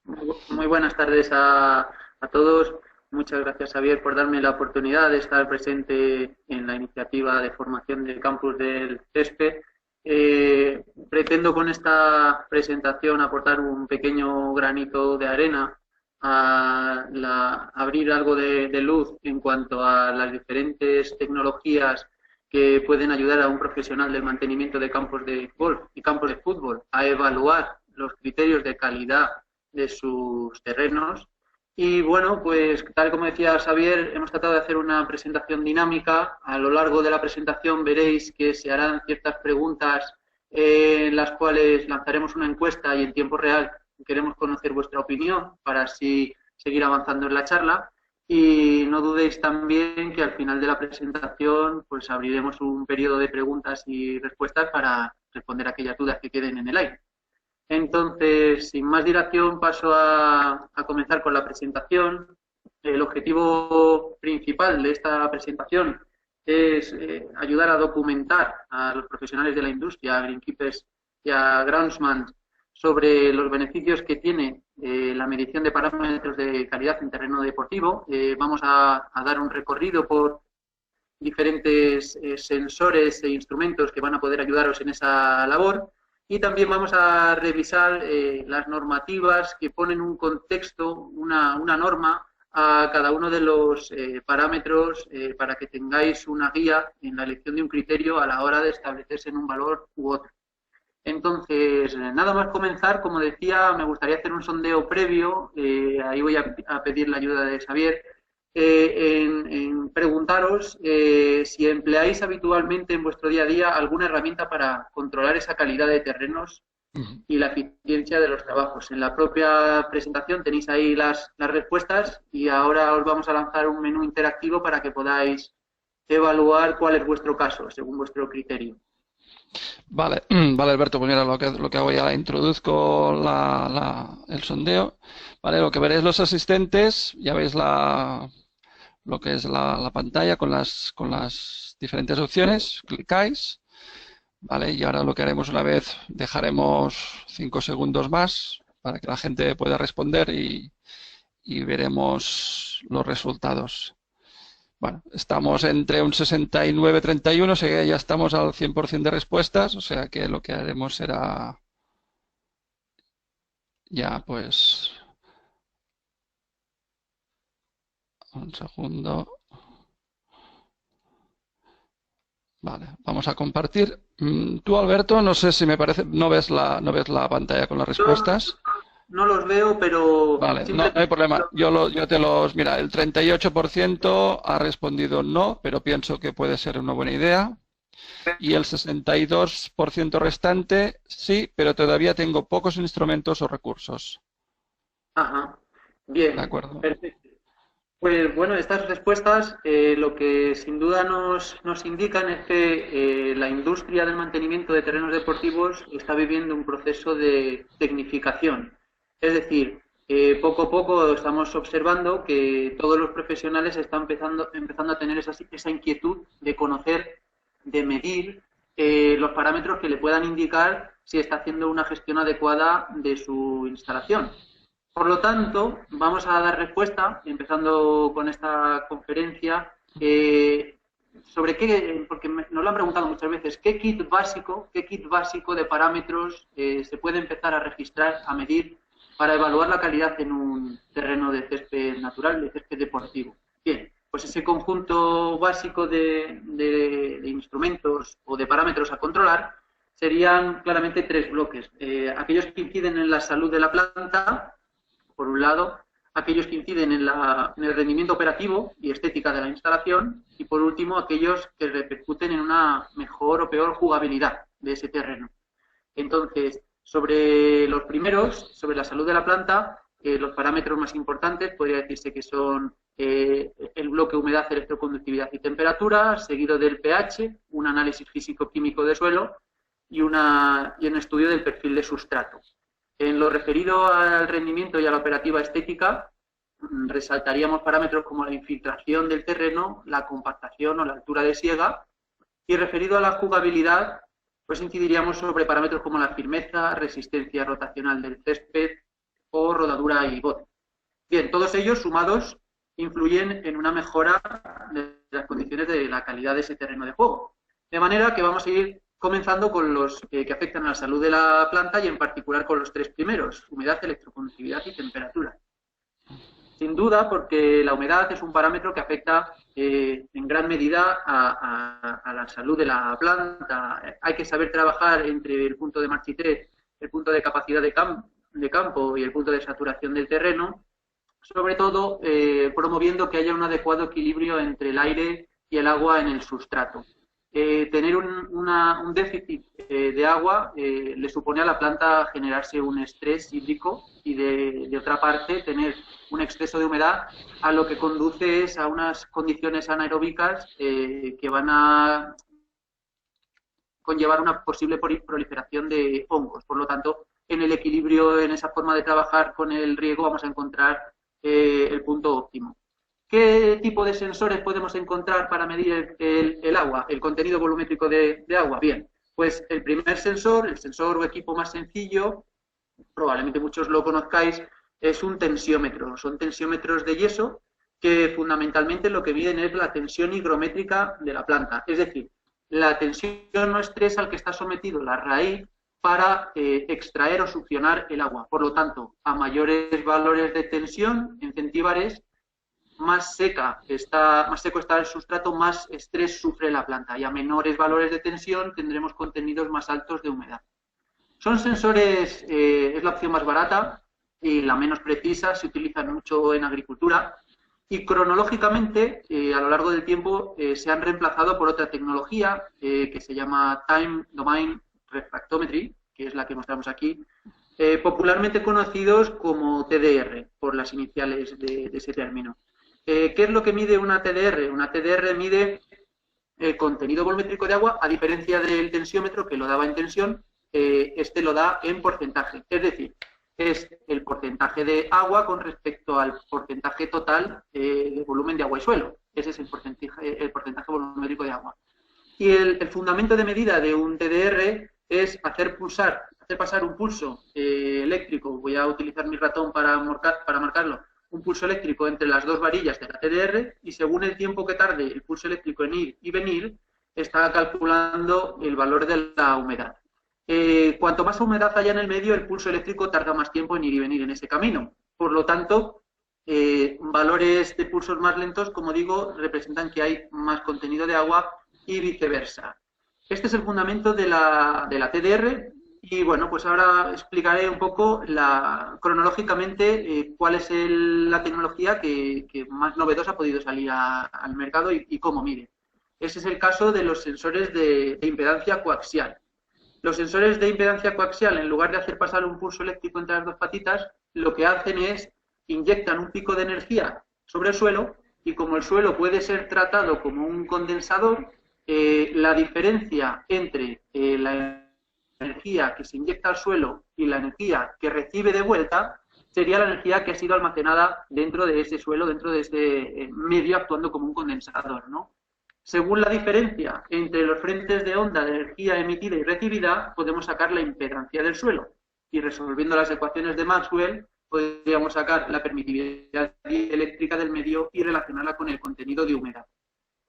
Muy buenas tardes a todos. Muchas gracias, Javier, por darme la oportunidad de estar presente en la iniciativa de formación del campus del CESPE. Pretendo con esta presentación aportar un pequeño granito de arena abrir algo de luz en cuanto a las diferentes tecnologías que pueden ayudar a un profesional del mantenimiento de campos de golf y campos de fútbol a evaluar los criterios de calidad de sus terrenos. Y bueno, pues tal como decía Xavier, hemos tratado de hacer una presentación dinámica. A lo largo de la presentación veréis que se harán ciertas preguntas en las cuales lanzaremos una encuesta y en tiempo real queremos conocer vuestra opinión para así seguir avanzando en la charla. Y no dudéis también que al final de la presentación pues abriremos un periodo de preguntas y respuestas para responder a aquellas dudas que queden en el aire. Entonces, sin más dilación, paso a comenzar con la presentación. El objetivo principal de esta presentación es ayudar a documentar a los profesionales de la industria, a greenkeepers y a groundsmen, sobre los beneficios que tiene la medición de parámetros de calidad en terreno deportivo. Vamos a dar un recorrido por diferentes sensores e instrumentos que van a poder ayudaros en esa labor. Y también vamos a revisar las normativas que ponen un contexto, una norma a cada uno de los parámetros para que tengáis una guía en la elección de un criterio a la hora de establecerse en un valor u otro. Entonces, nada más comenzar, como decía, me gustaría hacer un sondeo previo, ahí voy a pedir la ayuda de Xavier, en preguntaros si empleáis habitualmente en vuestro día a día alguna herramienta para controlar esa calidad de terrenos y la eficiencia de los trabajos. En la propia presentación tenéis ahí las respuestas y ahora os vamos a lanzar un menú interactivo para que podáis evaluar cuál es vuestro caso, según vuestro criterio. Vale, vale, Alberto, pues mira, lo que hago ya, introduzco el sondeo. Vale, lo que veréis los asistentes, ya veis lo que es la pantalla con las diferentes opciones, clicáis, vale, y ahora lo que haremos una vez, dejaremos 5 segundos más para que la gente pueda responder y veremos los resultados. Bueno, estamos entre un 69-31, o sea que ya estamos al 100% de respuestas, o sea que lo que haremos será ya pues un segundo. Vale, vamos a compartir. Tú, Alberto, no sé si me parece, no ves la pantalla con las respuestas. No los veo, pero Vale, no hay simplemente... problema. Mira, el 38% ha respondido no, pero pienso que puede ser una buena idea. Y el 62% restante sí, pero todavía tengo pocos instrumentos o recursos. Ajá. ¿De Bien, acuerdo? perfecto. Pues bueno, estas respuestas lo que sin duda nos indican es que la industria del mantenimiento de terrenos deportivos está viviendo un proceso de tecnificación. Es decir, poco a poco estamos observando que todos los profesionales están empezando a tener esa inquietud de conocer, de medir los parámetros que le puedan indicar si está haciendo una gestión adecuada de su instalación. Por lo tanto, vamos a dar respuesta, empezando con esta conferencia, sobre qué, porque nos lo han preguntado muchas veces, qué kit básico de parámetros se puede empezar a registrar, a medir, para evaluar la calidad en un terreno de césped natural, de césped deportivo. Bien, pues ese conjunto básico de instrumentos o de parámetros a controlar serían claramente tres bloques. Aquellos que inciden en la salud de la planta, por un lado, aquellos que inciden en el rendimiento operativo y estética de la instalación, y por último, aquellos que repercuten en una mejor o peor jugabilidad de ese terreno. Entonces, sobre los primeros, sobre la salud de la planta, los parámetros más importantes podría decirse que son el bloque humedad, electroconductividad y temperatura, seguido del pH, un análisis físico-químico de suelo y un estudio del perfil de sustrato. En lo referido al rendimiento y a la operativa estética, resaltaríamos parámetros como la infiltración del terreno, la compactación o la altura de siega, y referido a la jugabilidad, pues incidiríamos sobre parámetros como la firmeza, resistencia rotacional del césped o rodadura y bote. Bien, todos ellos sumados influyen en una mejora de las condiciones de la calidad de ese terreno de juego. De manera que vamos a ir comenzando con los que afectan a la salud de la planta y en particular con los tres primeros: humedad, electroconductividad y temperatura. Sin duda, porque la humedad es un parámetro que afecta en gran medida a la salud de la planta. Hay que saber trabajar entre el punto de marchitré, el punto de capacidad de campo y el punto de saturación del terreno, sobre todo promoviendo que haya un adecuado equilibrio entre el aire y el agua en el sustrato. Tener un déficit de agua le supone a la planta generarse un estrés hídrico y de otra parte tener un exceso de humedad, a lo que conduce es a unas condiciones anaeróbicas que van a conllevar una posible proliferación de hongos. Por lo tanto, en el equilibrio, en esa forma de trabajar con el riego, vamos a encontrar el punto óptimo. ¿Qué tipo de sensores podemos encontrar para medir el agua, el contenido volumétrico de agua? Bien, pues el primer sensor, el sensor o equipo más sencillo, probablemente muchos lo conozcáis, es un tensiómetro. Son tensiómetros de yeso que fundamentalmente lo que miden es la tensión higrométrica de la planta, es decir, la tensión o estrés al que está sometido la raíz para extraer o succionar el agua. Por lo tanto, a mayores valores de tensión en centíbares, más seco está el sustrato, más estrés sufre la planta, y a menores valores de tensión tendremos contenidos más altos de humedad. Son sensores, es la opción más barata y la menos precisa, se utilizan mucho en agricultura y cronológicamente a lo largo del tiempo se han reemplazado por otra tecnología que se llama Time Domain Refractometry, que es la que mostramos aquí, popularmente conocidos como TDR, por las iniciales de ese término. ¿Qué es lo que mide una TDR? Una TDR mide el contenido volumétrico de agua, a diferencia del tensiómetro que lo daba en tensión, este lo da en porcentaje. Es decir, es el porcentaje de agua con respecto al porcentaje total de volumen de agua y suelo. Ese es el porcentaje volumétrico de agua. Y el fundamento de medida de un TDR es hacer pasar un pulso eléctrico. Voy a utilizar mi ratón para marcarlo. Un pulso eléctrico entre las dos varillas de la TDR y según el tiempo que tarde el pulso eléctrico en ir y venir, está calculando el valor de la humedad. Cuanto más humedad haya en el medio, el pulso eléctrico tarda más tiempo en ir y venir en ese camino. Por lo tanto, valores de pulsos más lentos, como digo, representan que hay más contenido de agua y viceversa. Este es el fundamento de la TDR. Y bueno, pues ahora explicaré un poco cronológicamente cuál es la tecnología que más novedosa ha podido salir al mercado y cómo mide. Ese es el caso de los sensores de impedancia coaxial. Los sensores de impedancia coaxial, en lugar de hacer pasar un pulso eléctrico entre las dos patitas, lo que hacen es inyectan un pico de energía sobre el suelo y como el suelo puede ser tratado como un condensador, la diferencia entre la energía que se inyecta al suelo y la energía que recibe de vuelta sería la energía que ha sido almacenada dentro de ese suelo, dentro de este medio, actuando como un condensador, ¿no? Según la diferencia entre los frentes de onda de energía emitida y recibida, podemos sacar la impedancia del suelo. Y resolviendo las ecuaciones de Maxwell, podríamos sacar la permitividad eléctrica del medio y relacionarla con el contenido de humedad.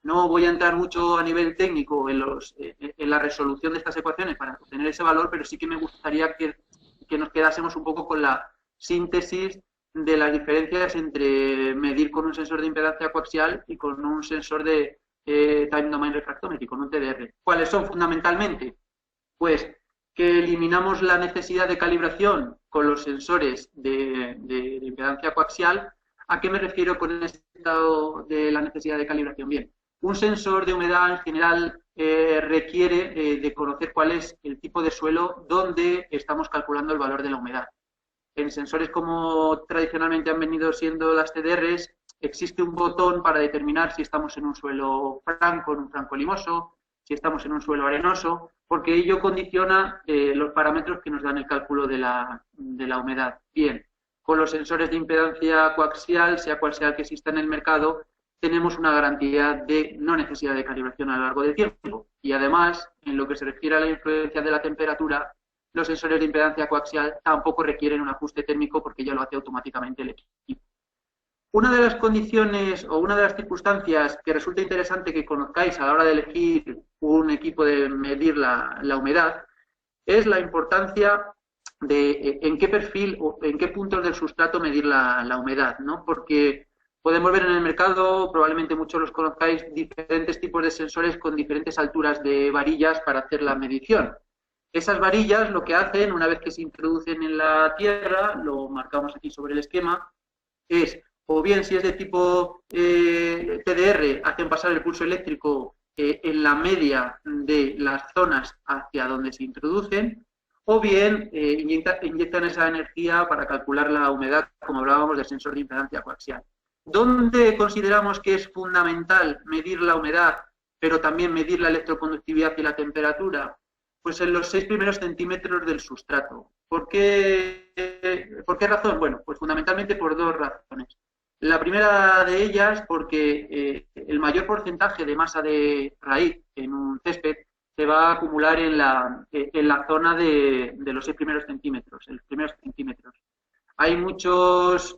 No voy a entrar mucho a nivel técnico en la resolución de estas ecuaciones para obtener ese valor, pero sí que me gustaría que nos quedásemos un poco con la síntesis de las diferencias entre medir con un sensor de impedancia coaxial y con un sensor de Time Domain Refractometry, con un TDR. ¿Cuáles son fundamentalmente? Pues que eliminamos la necesidad de calibración con los sensores de impedancia coaxial. ¿A qué me refiero con esto de la necesidad de calibración? Bien. Un sensor de humedad en general requiere de conocer cuál es el tipo de suelo donde estamos calculando el valor de la humedad. En sensores como tradicionalmente han venido siendo las TDRs, existe un botón para determinar si estamos en un suelo franco, en un franco limoso, si estamos en un suelo arenoso, porque ello condiciona los parámetros que nos dan el cálculo de la humedad. Bien, con los sensores de impedancia coaxial, sea cual sea el que exista en el mercado, tenemos una garantía de no necesidad de calibración a lo largo del tiempo. Y además, en lo que se refiere a la influencia de la temperatura, los sensores de impedancia coaxial tampoco requieren un ajuste térmico porque ya lo hace automáticamente el equipo. Una de las condiciones o una de las circunstancias que resulta interesante que conozcáis a la hora de elegir un equipo de medir la humedad es la importancia de en qué perfil o en qué puntos del sustrato medir la humedad, ¿no? Porque podemos ver en el mercado, probablemente muchos los conozcáis, diferentes tipos de sensores con diferentes alturas de varillas para hacer la medición. Esas varillas lo que hacen, una vez que se introducen en la tierra, lo marcamos aquí sobre el esquema, es, o bien si es de tipo TDR, hacen pasar el pulso eléctrico en la media de las zonas hacia donde se introducen, o bien inyectan esa energía para calcular la humedad, como hablábamos del sensor de impedancia coaxial. ¿Dónde consideramos que es fundamental medir la humedad, pero también medir la electroconductividad y la temperatura? Pues en los 6 primeros centímetros del sustrato. ¿Por qué razón? Bueno, pues fundamentalmente por dos razones. La primera de ellas, porque el mayor porcentaje de masa de raíz en un césped se va a acumular en la zona de los 6 primeros centímetros, en los primeros centímetros. Hay muchas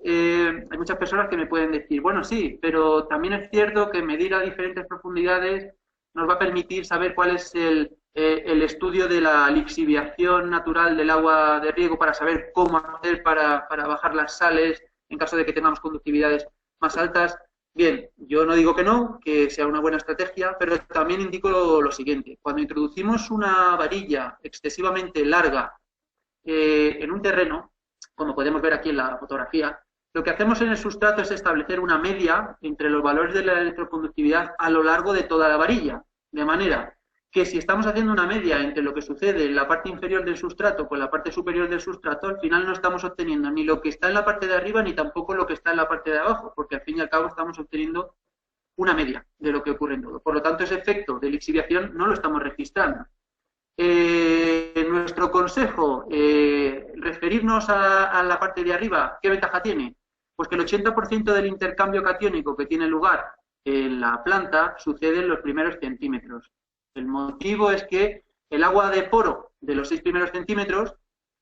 personas que me pueden decir, bueno, sí, pero también es cierto que medir a diferentes profundidades nos va a permitir saber cuál es el estudio de la lixiviación natural del agua de riego para saber cómo hacer para bajar las sales en caso de que tengamos conductividades más altas. Bien, yo no digo que no, que sea una buena estrategia, pero también indico lo siguiente. Cuando introducimos una varilla excesivamente larga en un terreno, como podemos ver aquí en la fotografía, lo que hacemos en el sustrato es establecer una media entre los valores de la electroconductividad a lo largo de toda la varilla, de manera que si estamos haciendo una media entre lo que sucede en la parte inferior del sustrato con la parte superior del sustrato, al final no estamos obteniendo ni lo que está en la parte de arriba ni tampoco lo que está en la parte de abajo, porque al fin y al cabo estamos obteniendo una media de lo que ocurre en todo. Por lo tanto, ese efecto de lixiviación no lo estamos registrando. Nuestro consejo, referirnos a la parte de arriba, ¿qué ventaja tiene? Pues que el 80% del intercambio catiónico que tiene lugar en la planta sucede en los primeros centímetros. El motivo es que el agua de poro de los 6 primeros centímetros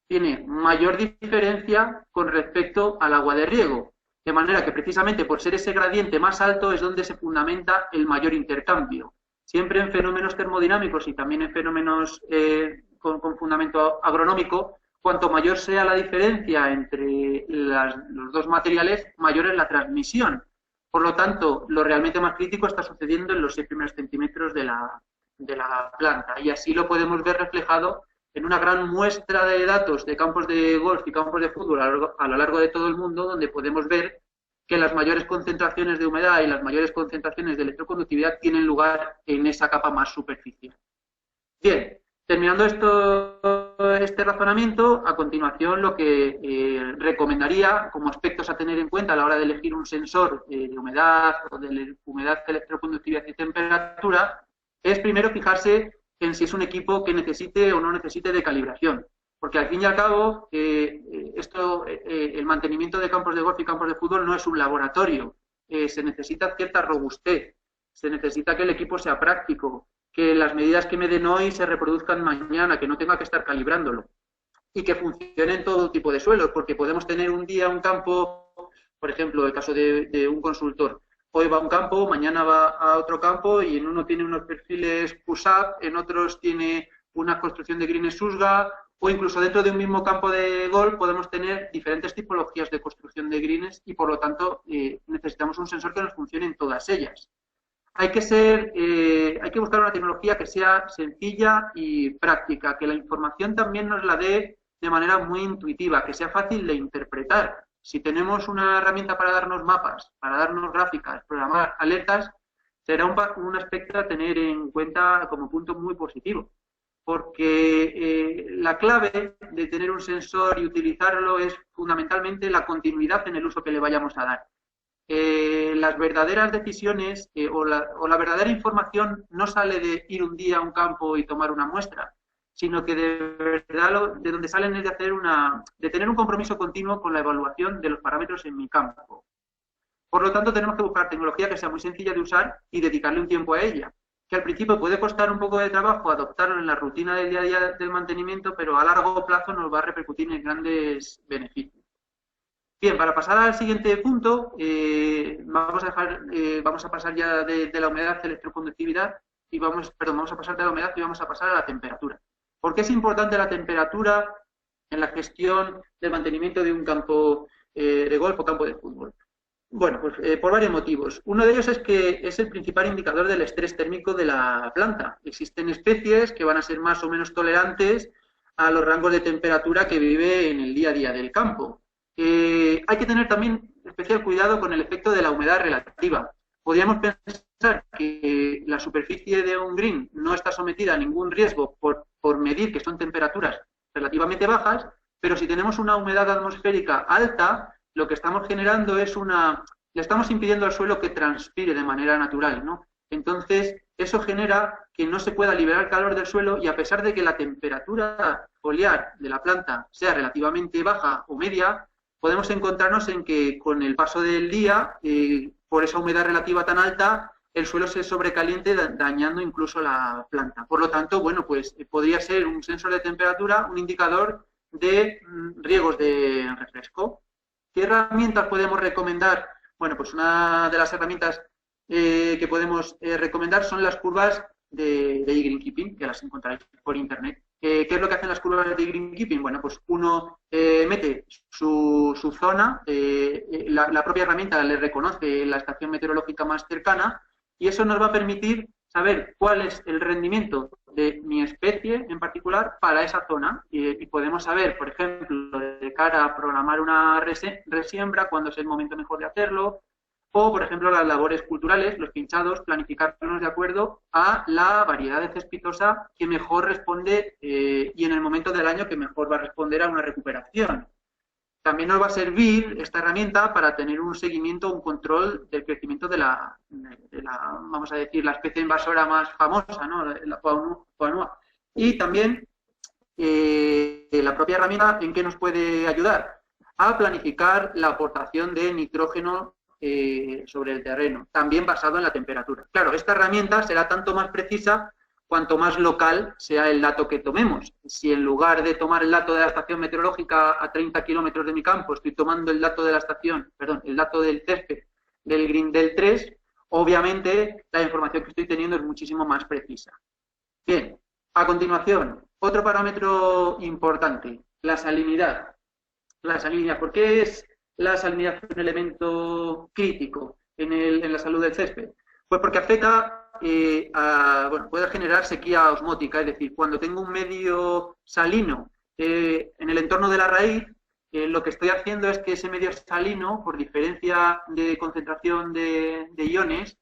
tiene mayor diferencia con respecto al agua de riego. De manera que precisamente por ser ese gradiente más alto es donde se fundamenta el mayor intercambio. Siempre en fenómenos termodinámicos y también en fenómenos con fundamento agronómico, cuanto mayor sea la diferencia entre los dos materiales, mayor es la transmisión. Por lo tanto, lo realmente más crítico está sucediendo en los 6 primeros centímetros de la planta. Y así lo podemos ver reflejado en una gran muestra de datos de campos de golf y campos de fútbol a lo largo de todo el mundo, donde podemos ver que las mayores concentraciones de humedad y las mayores concentraciones de electroconductividad tienen lugar en esa capa más superficial. Bien, terminando este razonamiento, a continuación lo que recomendaría como aspectos a tener en cuenta a la hora de elegir un sensor de humedad o de humedad, electroconductividad y temperatura es primero fijarse en si es un equipo que necesite o no necesite de calibración. Porque al fin y al cabo, el mantenimiento de campos de golf y campos de fútbol no es un laboratorio. Se necesita cierta robustez, se necesita que el equipo sea práctico, que las medidas que me den hoy se reproduzcan mañana, que no tenga que estar calibrándolo y que funcione en todo tipo de suelos, porque podemos tener un día un campo, por ejemplo, el caso de un consultor. Hoy va a un campo, mañana va a otro campo y en uno tiene unos perfiles push-up, en otros tiene una construcción de greens Susga, o incluso dentro de un mismo campo de golf podemos tener diferentes tipologías de construcción de greens y por lo tanto necesitamos un sensor que nos funcione en todas ellas. Hay que buscar una tecnología que sea sencilla y práctica, que la información también nos la dé de manera muy intuitiva, que sea fácil de interpretar. Si tenemos una herramienta para darnos mapas, para darnos gráficas, programar alertas, será un aspecto a tener en cuenta como punto muy positivo. Porque la clave de tener un sensor y utilizarlo es fundamentalmente la continuidad en el uso que le vayamos a dar. Las verdaderas decisiones o la verdadera información no sale de ir un día a un campo y tomar una muestra, sino que de verdad de donde salen es de tener un compromiso continuo con la evaluación de los parámetros en mi campo. Por lo tanto, tenemos que buscar tecnología que sea muy sencilla de usar y dedicarle un tiempo a ella. que al principio puede costar un poco de trabajo adoptarlo en la rutina del día a día del mantenimiento, pero a largo plazo nos va a repercutir en grandes beneficios. Bien, para pasar al siguiente punto, vamos a pasar ya de la humedad a la electroconductividad y vamos a pasar de la humedad y vamos a pasar a la temperatura. ¿Por qué es importante la temperatura en la gestión del mantenimiento de un campo de golf o campo de fútbol? Bueno, pues por varios motivos. Uno de ellos es que es el principal indicador del estrés térmico de la planta. Existen especies que van a ser más o menos tolerantes a los rangos de temperatura que vive en el día a día del campo. Hay que tener también especial cuidado con el efecto de la humedad relativa. Podríamos pensar que la superficie de un green no está sometida a ningún riesgo por medir que son temperaturas relativamente bajas, pero si tenemos una humedad atmosférica alta, lo que estamos generando es le estamos impidiendo al suelo que transpire de manera natural, ¿no? Entonces, eso genera que no se pueda liberar calor del suelo y a pesar de que la temperatura foliar de la planta sea relativamente baja o media, podemos encontrarnos en que con el paso del día, por esa humedad relativa tan alta, el suelo se sobrecaliente dañando incluso la planta. Por lo tanto, bueno, pues podría ser un sensor de temperatura, un indicador de riesgos de refresco. ¿Qué herramientas podemos recomendar? Bueno, pues una de las herramientas que podemos recomendar son las curvas de greenkeeping, que las encontraréis por internet. ¿Qué es lo que hacen las curvas de greenkeeping? Bueno, pues uno mete su zona, la propia herramienta le reconoce la estación meteorológica más cercana y eso nos va a permitir saber cuál es el rendimiento de mi especie en particular para esa zona y podemos saber, por ejemplo, de cara a programar una resiembra, cuándo es el momento mejor de hacerlo, o, por ejemplo, las labores culturales, los pinchados, planificarlos de acuerdo a la variedad de cespitosa que mejor responde y en el momento del año que mejor va a responder a una recuperación. También nos va a servir esta herramienta para tener un seguimiento, un control del crecimiento de la vamos a decir, la especie invasora más famosa, ¿no? La Poanua. Y también la propia herramienta, ¿en qué nos puede ayudar? A planificar la aportación de nitrógeno sobre el terreno, también basado en la temperatura. Claro, esta herramienta será tanto más precisa cuanto más local sea el dato que tomemos. Si en lugar de tomar el dato de la estación meteorológica a 30 kilómetros de mi campo, estoy tomando el dato de la estación, perdón, el dato del césped del green del 3, obviamente la información que estoy teniendo es muchísimo más precisa. Bien, a continuación, otro parámetro importante, la salinidad. La salinidad, ¿por qué es la salinidad un elemento crítico en la salud del césped? Pues porque afecta puede generar sequía osmótica, es decir, cuando tengo un medio salino en el entorno de la raíz, lo que estoy haciendo es que ese medio salino, por diferencia de concentración de iones,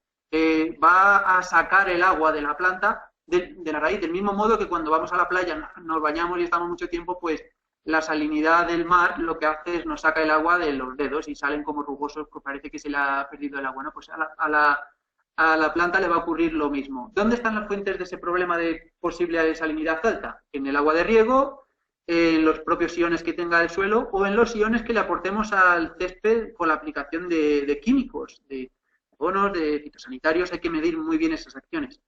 va a sacar el agua de la planta, de la raíz, del mismo modo que cuando vamos a la playa, nos bañamos y estamos mucho tiempo, pues la salinidad del mar lo que hace es nos saca el agua de los dedos y salen como rugosos, pues parece que se le ha perdido el agua, ¿no? Pues a la planta le va a ocurrir lo mismo. ¿Dónde están las fuentes de ese problema de posible salinidad alta? En el agua de riego, en los propios iones que tenga el suelo o en los iones que le aportemos al césped con la aplicación de químicos, de abonos, de fitosanitarios. Hay que medir muy bien esas acciones.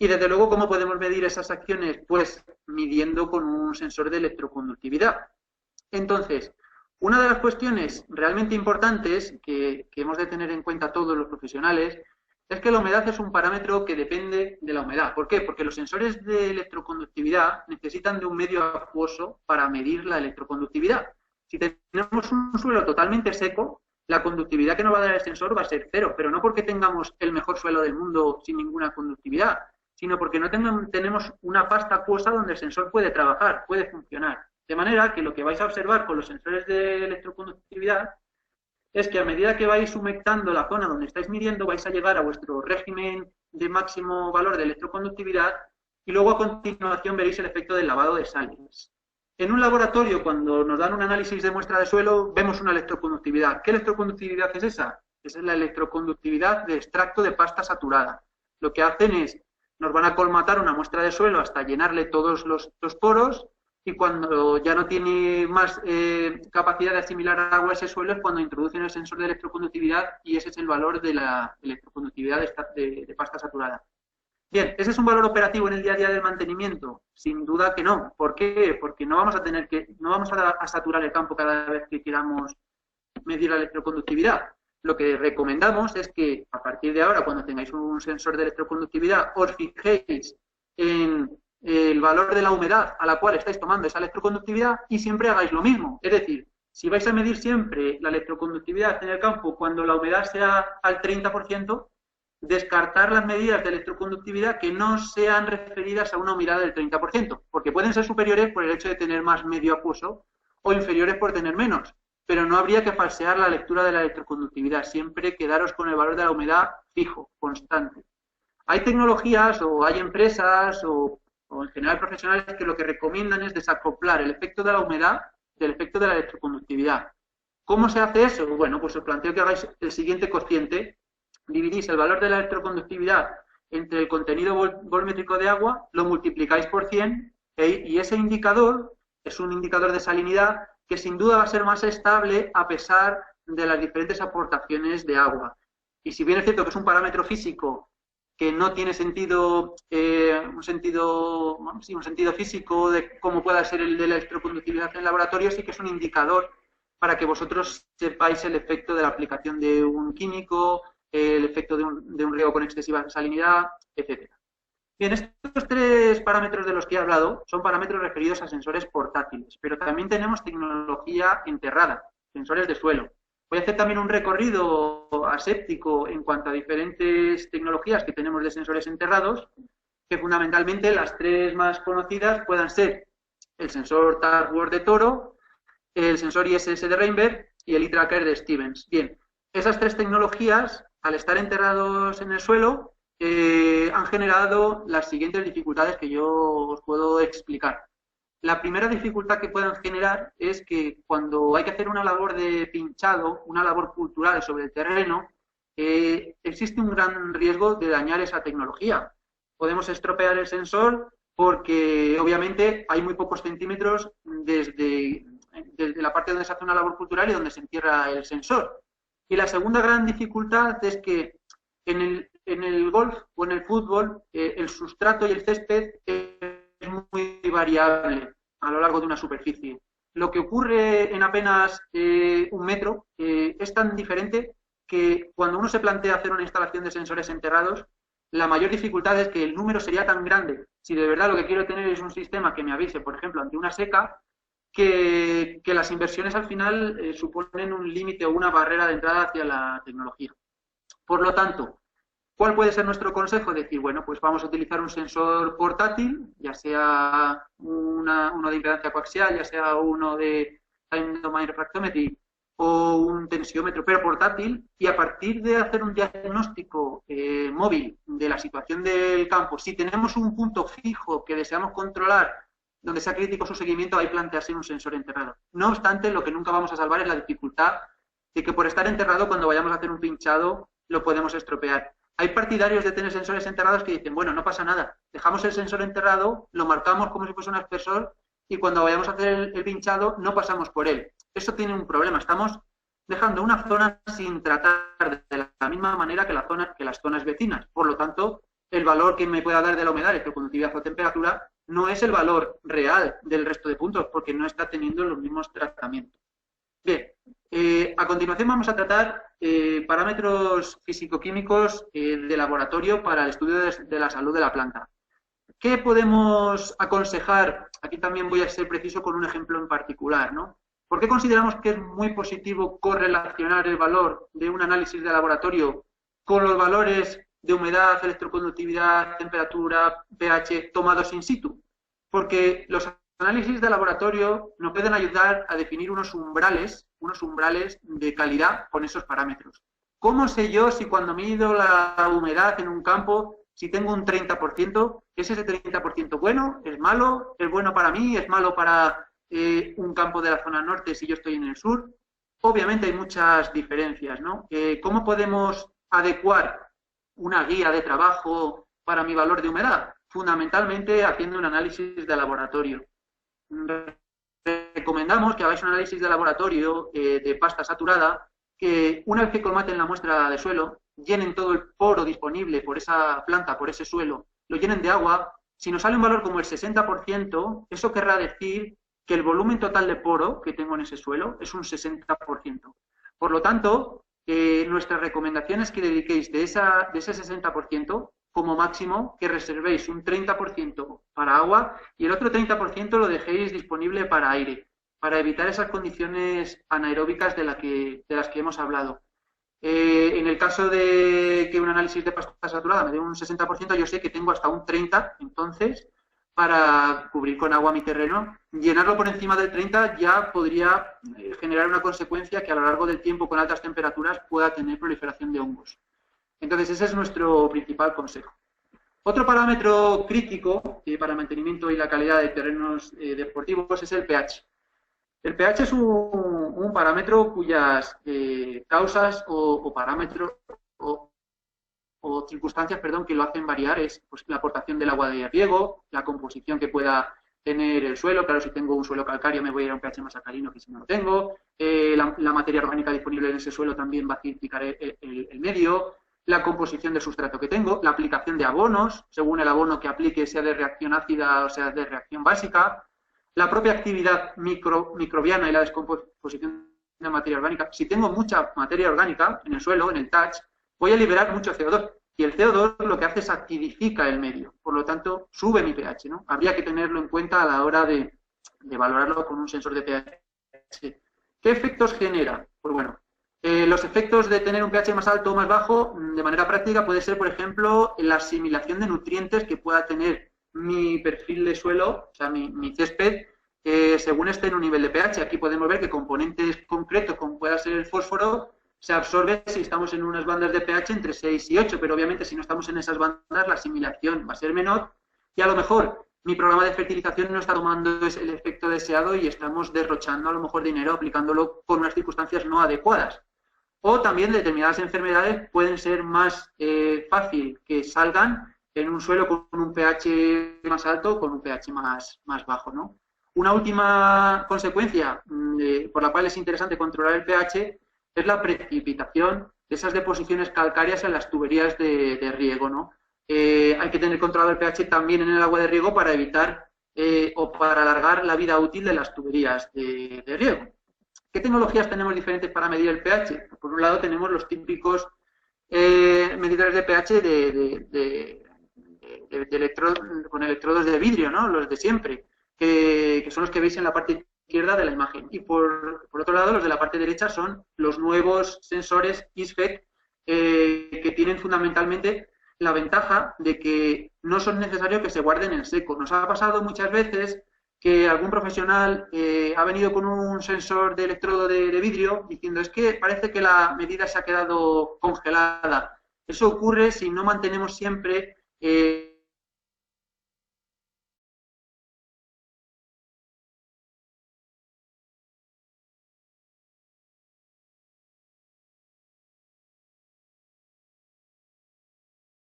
Y desde luego, ¿cómo podemos medir esas acciones? Pues midiendo con un sensor de electroconductividad. Entonces, una de las cuestiones realmente importantes que hemos de tener en cuenta todos los profesionales es que la humedad es un parámetro que depende de la humedad. ¿Por qué? Porque los sensores de electroconductividad necesitan de un medio acuoso para medir la electroconductividad. Si tenemos un suelo totalmente seco, la conductividad que nos va a dar el sensor va a ser cero, pero no porque tengamos el mejor suelo del mundo sin ninguna conductividad, sino porque no tenemos una pasta acuosa donde el sensor puede trabajar, puede funcionar. De manera que lo que vais a observar con los sensores de electroconductividad es que a medida que vais humectando la zona donde estáis midiendo, vais a llegar a vuestro régimen de máximo valor de electroconductividad y luego a continuación veréis el efecto del lavado de sales. En un laboratorio, cuando nos dan un análisis de muestra de suelo, vemos una electroconductividad. ¿Qué electroconductividad es esa? Esa es la electroconductividad de extracto de pasta saturada. Lo que hacen es, nos van a colmatar una muestra de suelo hasta llenarle todos los poros, y cuando ya no tiene más capacidad de asimilar agua ese suelo es cuando introducen el sensor de electroconductividad y ese es el valor de la electroconductividad de pasta saturada. Bien, ¿ese es un valor operativo en el día a día del mantenimiento? Sin duda que no. ¿Por qué? Porque no vamos a saturar el campo cada vez que queramos medir la electroconductividad. Lo que recomendamos es que a partir de ahora, cuando tengáis un sensor de electroconductividad, os fijéis en el valor de la humedad a la cual estáis tomando esa electroconductividad y siempre hagáis lo mismo. Es decir, si vais a medir siempre la electroconductividad en el campo cuando la humedad sea al 30%, descartar las medidas de electroconductividad que no sean referidas a una humedad del 30%, porque pueden ser superiores por el hecho de tener más medio acuoso o inferiores por tener menos, pero no habría que falsear la lectura de la electroconductividad, siempre quedaros con el valor de la humedad fijo, constante. Hay tecnologías o hay empresas o en general profesionales que lo que recomiendan es desacoplar el efecto de la humedad del efecto de la electroconductividad. ¿Cómo se hace eso? Bueno, pues os planteo que hagáis el siguiente cociente. Dividís el valor de la electroconductividad entre el contenido volmétrico de agua, lo multiplicáis por 100 y ese indicador es un indicador de salinidad que sin duda va a ser más estable a pesar de las diferentes aportaciones de agua. Y si bien es cierto que es un parámetro físico que no tiene sentido, un sentido físico de cómo pueda ser el de la electroconductividad en el laboratorio, sí que es un indicador para que vosotros sepáis el efecto de la aplicación de un químico, el efecto de un riego con excesiva salinidad, etc. Bien, estos tres parámetros de los que he hablado son parámetros referidos a sensores portátiles, pero también tenemos tecnología enterrada, sensores de suelo. Voy a hacer también un recorrido aséptico en cuanto a diferentes tecnologías que tenemos de sensores enterrados, que fundamentalmente las tres más conocidas puedan ser el sensor TARWORD de Toro, el sensor ISS de Reinberg y el iTracker de Stevens. Bien, esas tres tecnologías, al estar enterrados en el suelo, han generado las siguientes dificultades que yo os puedo explicar. La primera dificultad que puedan generar es que cuando hay que hacer una labor de pinchado, una labor cultural sobre el terreno, existe un gran riesgo de dañar esa tecnología. Podemos estropear el sensor porque obviamente hay muy pocos centímetros desde la parte donde se hace una labor cultural y donde se entierra el sensor. Y la segunda gran dificultad es que en el golf o en el fútbol el sustrato y el césped es muy variable a lo largo de una superficie. Lo que ocurre en apenas un metro es tan diferente que cuando uno se plantea hacer una instalación de sensores enterrados, la mayor dificultad es que el número sería tan grande. Si de verdad lo que quiero tener es un sistema que me avise, por ejemplo, ante una seca, que las inversiones al final suponen un límite o una barrera de entrada hacia la tecnología. Por lo tanto, ¿cuál puede ser nuestro consejo? Decir, bueno, pues vamos a utilizar un sensor portátil, ya sea uno de impedancia coaxial, ya sea uno de time domain refractometry o un tensiómetro, pero portátil, y a partir de hacer un diagnóstico móvil de la situación del campo, si tenemos un punto fijo que deseamos controlar, donde sea crítico su seguimiento, hay plantearse un sensor enterrado. No obstante, lo que nunca vamos a salvar es la dificultad de que por estar enterrado, cuando vayamos a hacer un pinchado, lo podemos estropear. Hay partidarios de tener sensores enterrados que dicen, bueno, no pasa nada, dejamos el sensor enterrado, lo marcamos como si fuese un aspersor y cuando vayamos a hacer el pinchado no pasamos por él. Eso tiene un problema, estamos dejando una zona sin tratar de la misma manera que las zonas vecinas. Por lo tanto, el valor que me pueda dar de la humedad, electroconductividad o temperatura no es el valor real del resto de puntos porque no está teniendo los mismos tratamientos. Bien, a continuación vamos a tratar parámetros físico-químicos de laboratorio para el estudio de la salud de la planta. ¿Qué podemos aconsejar? Aquí también voy a ser preciso con un ejemplo en particular, ¿no? ¿Por qué consideramos que es muy positivo correlacionar el valor de un análisis de laboratorio con los valores de humedad, electroconductividad, temperatura, pH tomados in situ? Porque los análisis de laboratorio nos pueden ayudar a definir unos umbrales de calidad con esos parámetros. ¿Cómo sé yo si cuando mido la humedad en un campo, si tengo un 30%, es ese 30% bueno, es malo, es bueno para mí, es malo para un campo de la zona norte si yo estoy en el sur? Obviamente hay muchas diferencias, ¿no? ¿Cómo podemos adecuar una guía de trabajo para mi valor de humedad? Fundamentalmente haciendo un análisis de laboratorio. Recomendamos que hagáis un análisis de laboratorio de pasta saturada, que una vez que colmaten la muestra de suelo, llenen todo el poro disponible por esa planta, por ese suelo, lo llenen de agua, si nos sale un valor como el 60%, eso querrá decir que el volumen total de poro que tengo en ese suelo es un 60%. Por lo tanto, nuestra recomendación es que dediquéis de ese 60%, como máximo, que reservéis un 30% para agua y el otro 30% lo dejéis disponible para aire, para evitar esas condiciones anaeróbicas de las que hemos hablado. En el caso de que un análisis de pasta saturada me dé un 60%, yo sé que tengo hasta un 30%, entonces, para cubrir con agua mi terreno. Llenarlo por encima del 30 ya podría generar una consecuencia que a lo largo del tiempo con altas temperaturas pueda tener proliferación de hongos. Entonces, ese es nuestro principal consejo. Otro parámetro crítico para el mantenimiento y la calidad de terrenos deportivos es el pH. El pH es un parámetro cuyas causas o parámetros o circunstancias, perdón, que lo hacen variar es pues, la aportación del agua de riego, la composición que pueda tener el suelo. Claro, si tengo un suelo calcáreo me voy a ir a un pH más alcalino que si no lo tengo. La materia orgánica disponible en ese suelo también va a significar el medio. La composición del sustrato que tengo, la aplicación de abonos, según el abono que aplique, sea de reacción ácida o sea de reacción básica, la propia actividad microbiana y la descomposición de materia orgánica. Si tengo mucha materia orgánica en el suelo, en el touch, voy a liberar mucho CO2 y el CO2 lo que hace es acidifica el medio, por lo tanto sube mi pH, ¿no? Habría que tenerlo en cuenta a la hora de valorarlo con un sensor de pH. ¿Qué efectos genera? Pues bueno, los efectos de tener un pH más alto o más bajo, de manera práctica, puede ser, por ejemplo, la asimilación de nutrientes que pueda tener mi perfil de suelo, o sea, mi césped, según esté en un nivel de pH. Aquí podemos ver que componentes concretos, como pueda ser el fósforo, se absorbe si estamos en unas bandas de pH entre 6 y 8, pero obviamente si no estamos en esas bandas, la asimilación va a ser menor y a lo mejor mi programa de fertilización no está tomando el efecto deseado y estamos derrochando a lo mejor dinero aplicándolo con unas circunstancias no adecuadas. O también determinadas enfermedades pueden ser más fácil que salgan en un suelo con un pH más alto o con un pH más bajo, ¿no? Una última consecuencia por la cual es interesante controlar el pH es la precipitación de esas deposiciones calcáreas en las tuberías de riego, ¿no? Hay que tener controlado el pH también en el agua de riego para evitar o para alargar la vida útil de las tuberías de riego. ¿Qué tecnologías tenemos diferentes para medir el pH? Por un lado tenemos los típicos medidores de pH con electrodos de vidrio, ¿no? Los de siempre, que son los que veis en la parte izquierda de la imagen. Y por otro lado, los de la parte derecha son los nuevos sensores ISFEC que tienen fundamentalmente la ventaja de que no son necesarios que se guarden en seco. Nos ha pasado muchas veces que algún profesional ha venido con un sensor de electrodo de vidrio diciendo es que parece que la medida se ha quedado congelada. Eso ocurre si no mantenemos siempre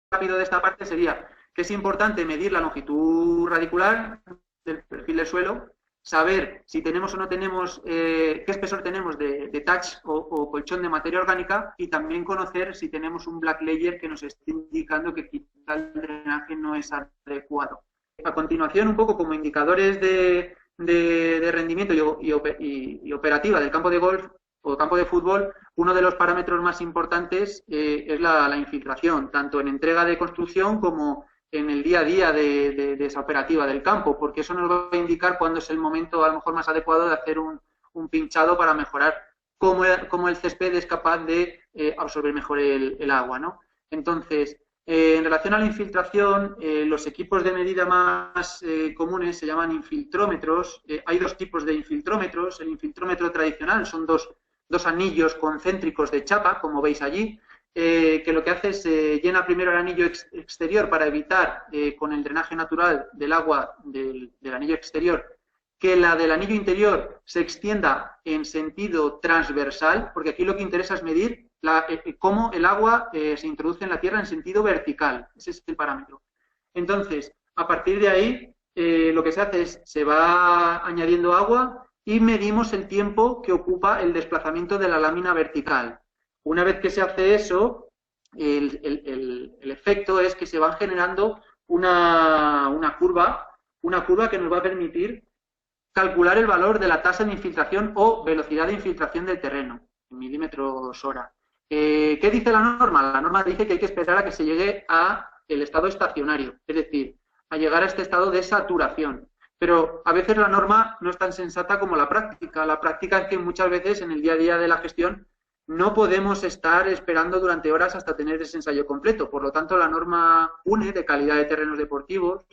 rápido de esta parte sería que es importante medir la longitud radicular del perfil del suelo, saber si tenemos o no tenemos, qué espesor tenemos de touch o colchón de materia orgánica y también conocer si tenemos un black layer que nos esté indicando que quizá el drenaje no es adecuado. A continuación, un poco como indicadores de rendimiento y operativa del campo de golf o campo de fútbol, uno de los parámetros más importantes es la infiltración, tanto en entrega de construcción como en el día a día de esa operativa del campo, porque eso nos va a indicar cuándo es el momento a lo mejor más adecuado de hacer un pinchado para mejorar cómo el césped es capaz de absorber mejor el agua, ¿no? Entonces, en relación a la infiltración, los equipos de medida más comunes se llaman infiltrómetros. Hay dos tipos de infiltrómetros. El infiltrómetro tradicional son dos anillos concéntricos de chapa, como veis allí, que lo que hace es llena primero el anillo exterior para evitar con el drenaje natural del agua del anillo exterior que la del anillo interior se extienda en sentido transversal, porque aquí lo que interesa es medir cómo el agua se introduce en la tierra en sentido vertical. Ese es el parámetro. Entonces, a partir de ahí, lo que se hace es, se va añadiendo agua y medimos el tiempo que ocupa el desplazamiento de la lámina vertical. Una vez que se hace eso, el efecto es que se van generando una curva que nos va a permitir calcular el valor de la tasa de infiltración o velocidad de infiltración del terreno, en milímetros hora. ¿Qué dice la norma? La norma dice que hay que esperar a que se llegue a el estado estacionario, es decir, a llegar a este estado de saturación. Pero a veces la norma no es tan sensata como la práctica. La práctica es que muchas veces en el día a día de la gestión no podemos estar esperando durante horas hasta tener ese ensayo completo. Por lo tanto, la norma UNE de calidad de terrenos deportivos,